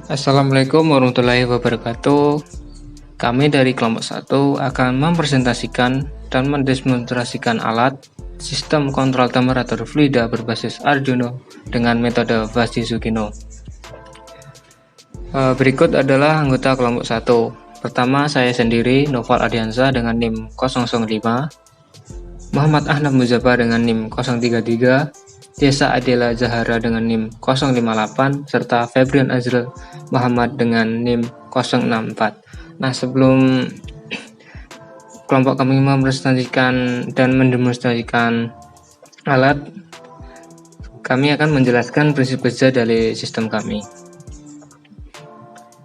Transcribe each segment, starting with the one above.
Assalamualaikum warahmatullahi wabarakatuh. Kami dari kelompok 1 akan mempresentasikan dan mendemonstrasikan alat sistem kontrol temperatur fluida berbasis Arduino dengan metode fuzzy Sugino. Berikut adalah anggota kelompok 1. Pertama, saya sendiri, Noval Ardiansa dengan NIM 005, Muhammad Ahnaf Muzafar dengan NIM 033, Desa Adela Zahara dengan NIM 058, serta Febrian Azrul Muhammad dengan NIM 064. Nah, sebelum kelompok kami mempresentasikan dan mendemonstrasikan alat, kami akan menjelaskan prinsip kerja dari sistem kami.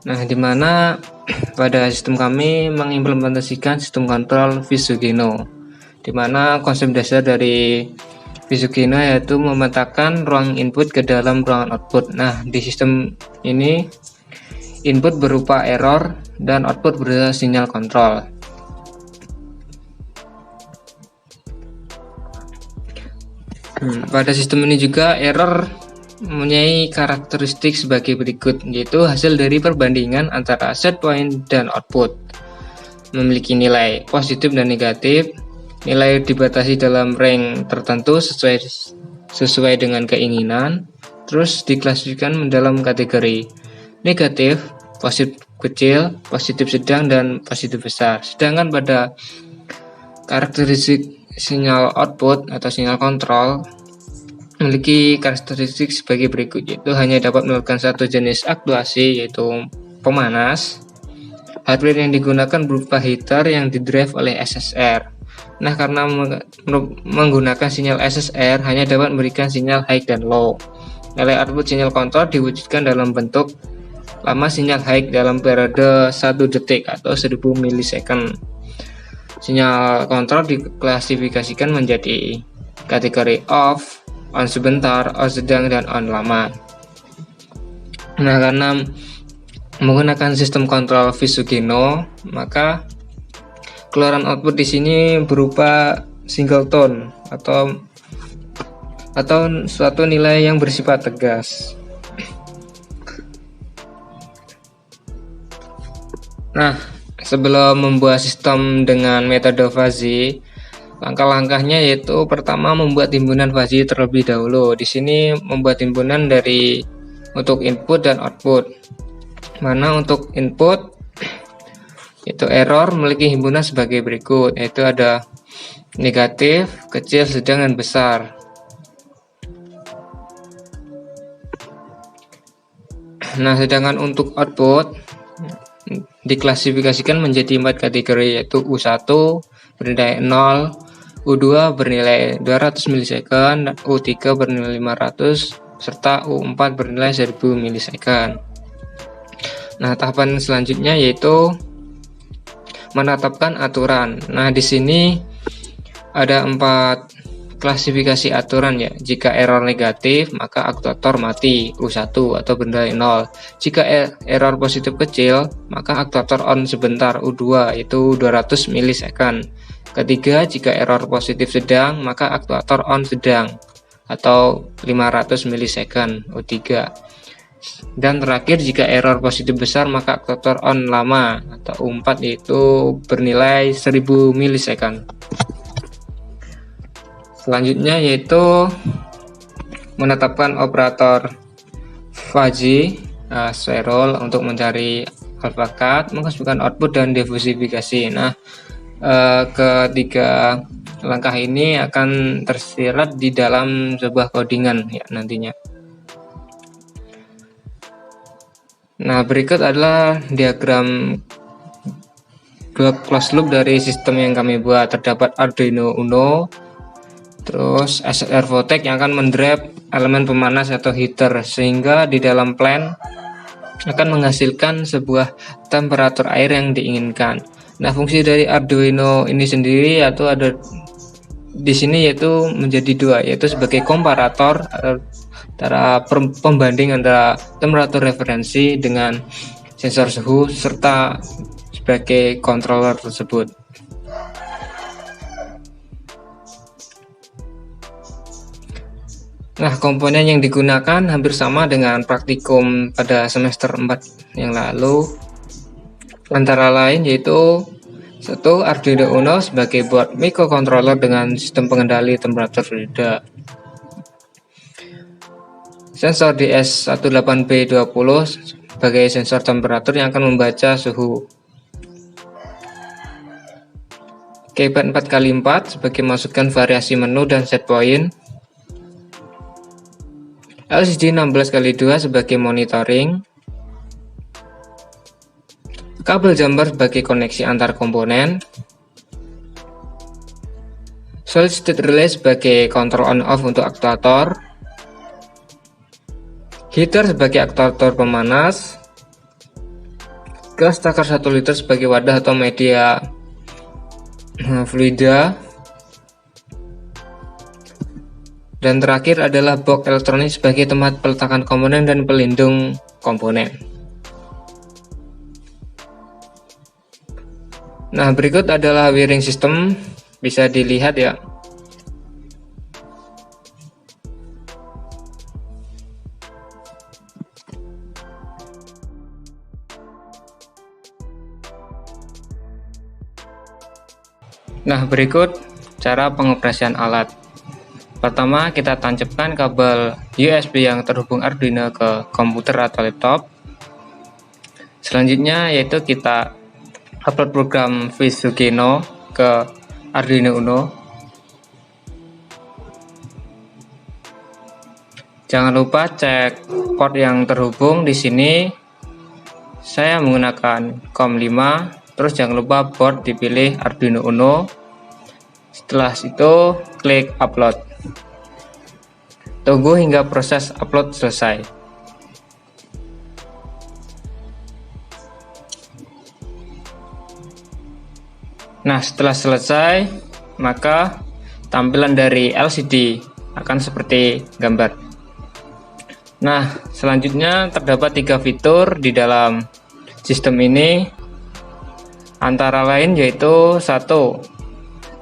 Nah, di mana pada sistem kami mengimplementasikan sistem kontrol Sugino, di mana konsep dasar dari Sugino yaitu memetakan ruang input ke dalam ruangan output. Nah, di sistem ini input berupa error dan output berupa sinyal kontrol. Pada sistem ini juga error mempunyai karakteristik sebagai berikut, yaitu hasil dari perbandingan antara set point dan output, memiliki nilai positif dan negatif. Nilai dibatasi dalam range tertentu sesuai dengan keinginan, terus diklasifikasikan dalam kategori negatif, positif kecil, positif sedang, dan positif besar. Sedangkan pada karakteristik sinyal output atau sinyal kontrol memiliki karakteristik sebagai berikut, yaitu hanya dapat melakukan satu jenis aktuasi, yaitu pemanas. Hardware yang digunakan berupa heater yang didrive oleh SSR. Nah, karena menggunakan sinyal SSR hanya dapat memberikan sinyal high dan low. Nilai output sinyal kontrol diwujudkan dalam bentuk lama sinyal high dalam periode 1 detik atau 1000 milisecond. Sinyal kontrol diklasifikasikan menjadi kategori off, on sebentar, on sedang, dan on lama. Nah, karena menggunakan sistem kontrol Sugino, maka keluaran output di sini berupa singleton atau suatu nilai yang bersifat tegas. Nah, sebelum membuat sistem dengan metode fuzzy, langkah-langkahnya yaitu pertama membuat timbunan fuzzy terlebih dahulu. Di sini membuat timbunan untuk input dan output. Mana untuk input itu error memiliki himpunan sebagai berikut, yaitu ada negatif, kecil, sedang, dan besar. Nah, sedangkan untuk output diklasifikasikan menjadi 4 kategori, yaitu U1 bernilai 0, U2 bernilai 200 milisecond, U3 bernilai 500, serta U4 bernilai 1000 milisecond. Nah, tahapan selanjutnya yaitu menetapkan aturan. Nah, di sini ada 4 klasifikasi aturan ya. Jika error negatif, maka aktuator mati U1 atau bernilai 0. Jika error positif kecil, maka aktuator on sebentar U2 yaitu 200 milisecond. Ketiga, jika error positif sedang, maka aktuator on sedang atau 500 milisecond U3. Dan terakhir, jika error positif besar, maka aktuator on lama atau U4 yaitu bernilai 1000 milisecond. Selanjutnya yaitu menetapkan operator fuzzy swirl untuk mencari alpha cut, menghasilkan output, dan diversifikasi. Nah, ketiga langkah ini akan tersirat di dalam sebuah codingan ya nantinya. Nah, berikut adalah diagram blok closed loop dari sistem yang kami buat. Terdapat Arduino Uno, terus SSR Votech yang akan mendrive elemen pemanas atau heater, sehingga di dalam plan akan menghasilkan sebuah temperatur air yang diinginkan. Nah, fungsi dari Arduino ini sendiri yaitu ada di sini yaitu menjadi dua, yaitu sebagai komparator antara pembanding antara temperatur referensi dengan sensor suhu serta sebagai controller tersebut. Nah, komponen yang digunakan hampir sama dengan praktikum pada semester 4 yang lalu, antara lain yaitu satu, Arduino Uno sebagai board microcontroller dengan sistem pengendali temperatur fluida. Sensor DS18B20 sebagai sensor temperatur yang akan membaca suhu. Keypad 4x4 sebagai masukkan variasi menu dan set point. LCD 16x2 sebagai monitoring. Kabel jumper sebagai koneksi antar komponen. Solid state relay sebagai kontrol on off untuk aktuator. Heater sebagai aktuator pemanas. Gas takar 1 liter sebagai wadah atau media fluida. Dan terakhir adalah box elektronik sebagai tempat peletakan komponen dan pelindung komponen. Nah, berikut adalah wiring system, bisa dilihat ya. Nah, berikut cara pengoperasian alat. Pertama, kita tancapkan kabel USB yang terhubung Arduino ke komputer atau laptop. Selanjutnya yaitu kita upload program Visugeno ke Arduino Uno. Jangan lupa cek port yang terhubung. Di sini saya menggunakan COM5. Terus jangan lupa port dipilih Arduino Uno. Setelah itu klik upload. Tunggu hingga proses upload selesai. Nah, setelah selesai, maka tampilan dari LCD akan seperti gambar. Nah, selanjutnya terdapat 3 fitur di dalam sistem ini, antara lain yaitu 1.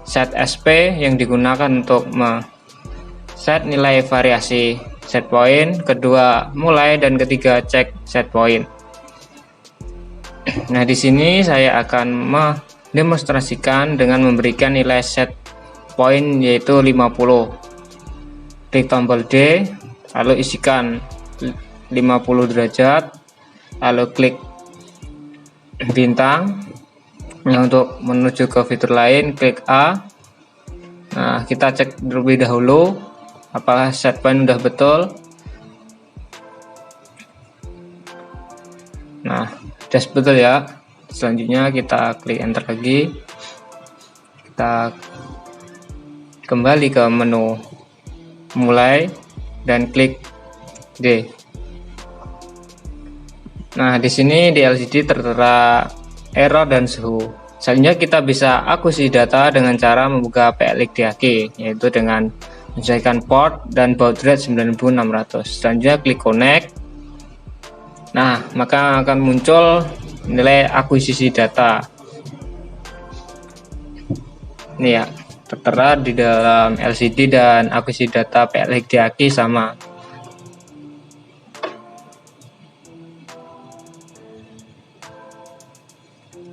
Set SP yang digunakan untuk set nilai variasi set point, kedua mulai, dan ketiga cek set point. Nah, di sini saya akan mendemonstrasikan dengan memberikan nilai set point yaitu 50. Klik tombol D, lalu isikan 50 derajat, lalu klik bintang. Nah, untuk menuju ke fitur lain klik A. Nah, kita cek terlebih dahulu apakah set point udah betul. Nah, udah betul ya. Selanjutnya kita klik enter lagi. Kita kembali ke menu mulai dan klik D. Nah, di sini di LCD tertera error dan suhu. Selanjutnya kita bisa akuisisi data dengan cara membuka PLC DAC, yaitu dengan menyesuaikan port dan baud rate 9600. Selanjutnya klik connect. Nah, maka akan muncul nilai akuisisi data. Ini ya, tertera di dalam LCD dan akuisisi data PLC DAC sama.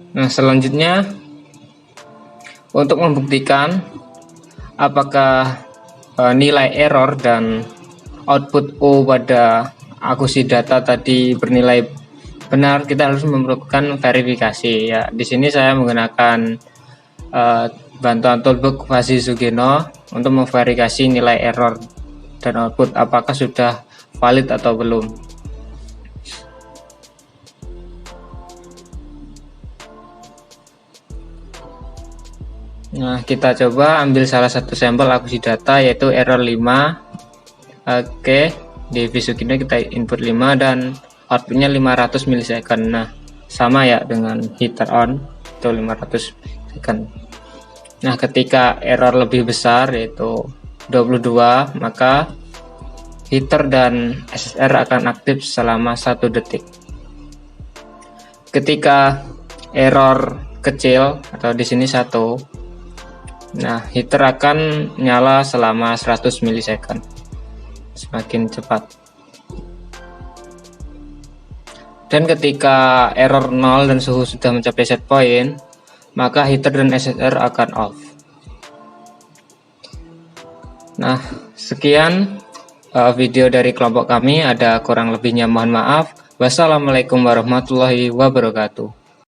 Nah, selanjutnya untuk membuktikan apakah nilai error dan output O pada akuisisi data tadi bernilai benar, kita harus melakukan verifikasi ya. Di sini saya menggunakan bantuan toolbox Visugeno untuk memverifikasi nilai error dan output apakah sudah valid atau belum. Nah, kita coba ambil salah satu sampel akuisisi data yaitu error 5. Oke, di Visugeno kita input 5 dan outputnya 500 milisecond. Nah, sama ya dengan heater on itu 500 second. Nah, ketika error lebih besar yaitu 22, maka heater dan SSR akan aktif selama 1 detik. Ketika error kecil atau di sini 1, nah, heater akan nyala selama 100 milisecond. semakin cepat. Dan ketika error 0 dan suhu sudah mencapai set point, maka heater dan SSR akan off. Nah, sekian video dari kelompok kami. Ada kurang lebihnya mohon maaf. Wassalamualaikum warahmatullahi wabarakatuh.